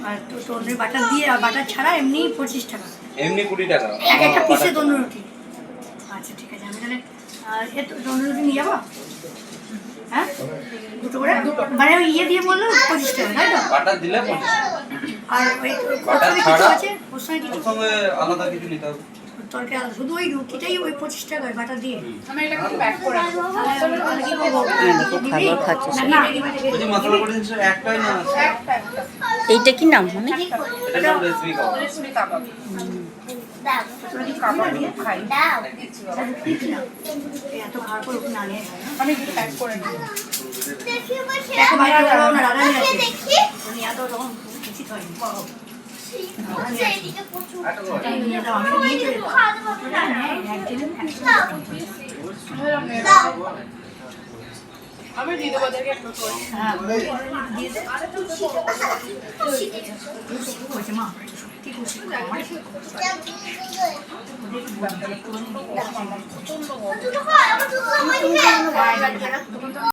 আর তো তন্ডুরি বাটার দিয়ে আর বাটার ছাড়া এমনি 25 টাকা, এমনি 20 টাকা এক একটা পিসে তন্দুরি রুটি। আচ্ছা ঠিক আছে, আমি তাহলে তন্দুরি রুটি নিয়ে যাবো। হ্যাঁ দুটো করে, মানে ওই ইয়ে দিয়ে বললো 25 টাকা, তাই তো? বাটার দিলে 25 আর ওই বাটার কিছু ছাড়া আছে ওর সঙ্গে কিছু সঙ্গে আলাদা কিছু নিতে হবে। তরকারি আলাদা, শুধু ওই রুটিটাই ওই 25 টাকায় বাটার দিয়ে। আমি এটা একটু প্যাক করে দেবো। তাহলে কি করবো? খাবার খাচ্ছে সে। না ওই যে মশলা করে দিচ্ছ একটাই না আছে। একটা একটা এইটা কি নাম মানে? এটা হলো রেসিপি খাওয়া। রেশমি কাবাব। কাবাব খাই দিচ্ছি বাবা। এত ভালো করে ওকে না নিয়ে আমি একটু প্যাক করে দিই। দেখো বাইরে বলো না, রাধা নিয়ে আছে উনি এত তখন উচিত হয়নি। নিয়ে যাও, আমি তো নিয়ে চলে যাবো। আমি দিয়ে দেবো ওদেরকে একটু করে। হ্যাঁ দিয়ে দে। বলছে মা সত্যি খুশি আমার